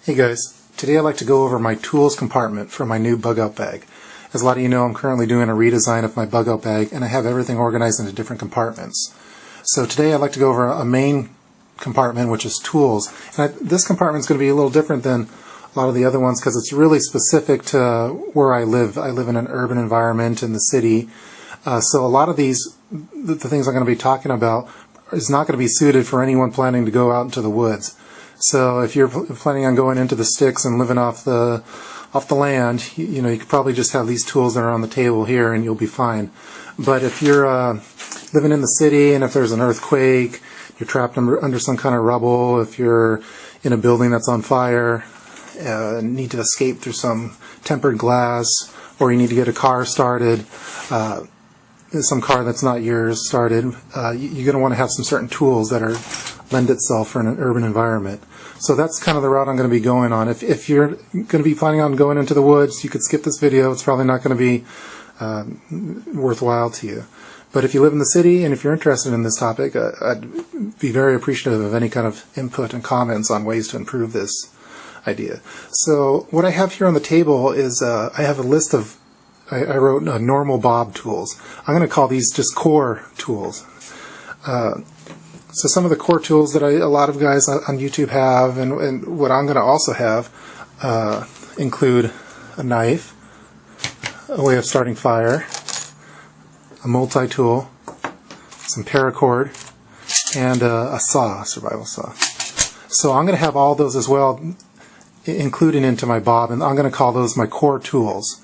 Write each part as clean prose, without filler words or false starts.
Hey guys, today I'd like to go over my tools compartment for my new bug out bag. As a lot of you know, I'm currently doing a redesign of my bug out bag and I have everything organized into different compartments. So today I'd like to go over a main compartment, which is tools. And this compartment is going to be a little different than a lot of the other ones because it's really specific to where I live. I live in an urban environment in the city. So a lot of the things I'm going to be talking about is not going to be suited for anyone planning to go out into the woods. So if you're planning on going into the sticks and living off the land, you could probably just have these tools that are on the table here and you'll be fine. But if you're living in the city and if there's an earthquake, you're trapped under some kind of rubble, if you're in a building that's on fire, need to escape through some tempered glass, or you need to get a car started, some car that's not yours started, you're going to want to have some certain tools that lend itself for an urban environment. So that's kind of the route I'm going to be going on. If you're going to be planning on going into the woods, you could skip this video. It's probably not going to be worthwhile to you. But if you live in the city and if you're interested in this topic, I'd be very appreciative of any kind of input and comments on ways to improve this idea. So what I have here on the table is I have a list of, I wrote normal B.O.B tools. I'm going to call these just core tools. So some of the core tools that a lot of guys on YouTube have, and what I'm going to also have, include a knife, a way of starting fire, a multi-tool, some paracord, and a saw, a survival saw. So I'm going to have all those as well included into my B.O.B, and I'm going to call those my core tools.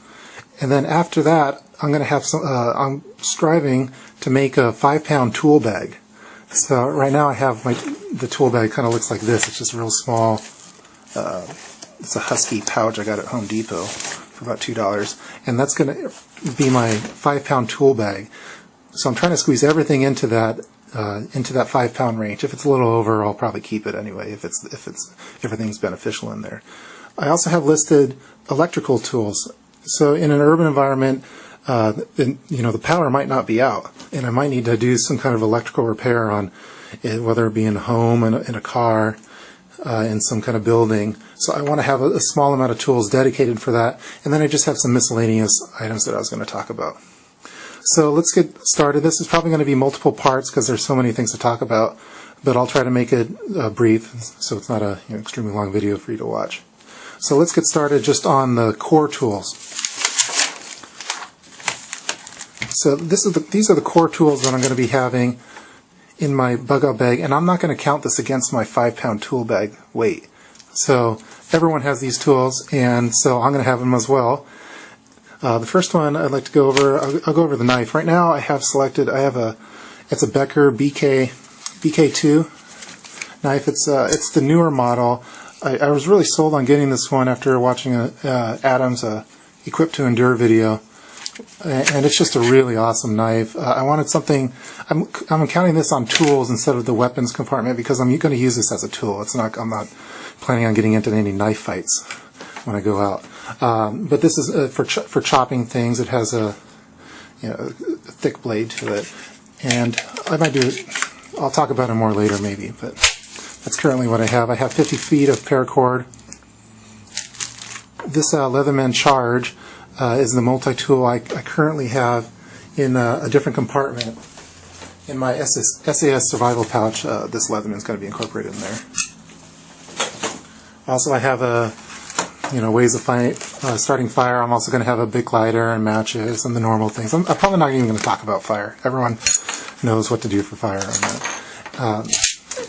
And then after that, I'm going to have some. I'm striving to make a 5-pound tool bag. So right now I have the tool bag kind of looks like this. It's just real small. It's a husky pouch I got at Home Depot for about $2, and that's going to be my 5-pound tool bag. So I'm trying to squeeze everything into that 5-pound range. If it's a little over, I'll probably keep it anyway. If everything's beneficial in there. I also have listed electrical tools. So in an urban environment, the power might not be out, and I might need to do some kind of electrical repair on it, whether it be in a home, in a car, in some kind of building. So I want to have a small amount of tools dedicated for that, and then I just have some miscellaneous items that I was going to talk about. So let's get started. This is probably going to be multiple parts because there's so many things to talk about, but I'll try to make it brief so it's not a extremely long video for you to watch. So let's get started just on the core tools. So these are the core tools that I'm going to be having in my bug out bag, and I'm not going to count this against my 5-pound tool bag weight. So everyone has these tools, and so I'm going to have them as well. The first one I'd like to go over, I'll go over the knife. Right now I have selected, it's a Becker BK2 knife. It's the newer model. I was really sold on getting this one after watching Adam's Equipped to Endure video. And it's just a really awesome knife. I wanted something. I'm counting this on tools instead of the weapons compartment because I'm going to use this as a tool. I'm not planning on getting into any knife fights when I go out. But this is for chopping things. It has a thick blade to it, and I might do it. I'll talk about it more later maybe. But that's currently what I have. I have 50 feet of paracord. This Leatherman Charge is the multi-tool I currently have in a different compartment. In my SAS survival pouch, this Leatherman is going to be incorporated in there. Also, I have ways of starting fire. I'm also going to have a big lighter and matches and the normal things. I'm probably not even going to talk about fire. Everyone knows what to do for fire on that.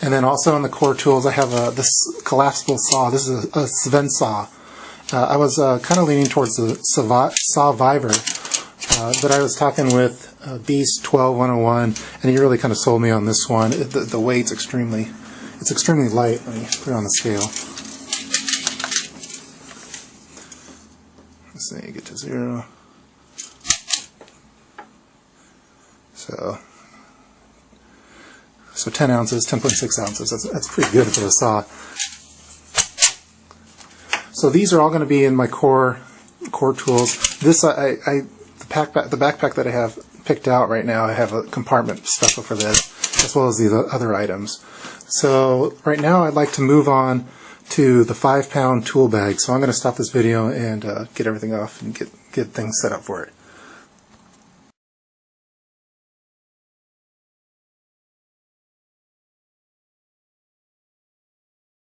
And then also in the core tools, I have this collapsible saw. This is a Sven saw. I was kind of leaning towards the Sawviver, but I was talking with Beast 12101, and he really kind of sold me on this one. The weight's extremely light. Let me put it on the scale. Let's see, get to 0. So 10 ounces, 10.6 ounces. That's pretty good for a saw. So these are all going to be in my core tools. This the backpack that I have picked out right now, I have a compartment special for this, as well as the other items. So right now I'd like to move on to the 5-pound tool bag. So I'm going to stop this video and get everything off and get things set up for it.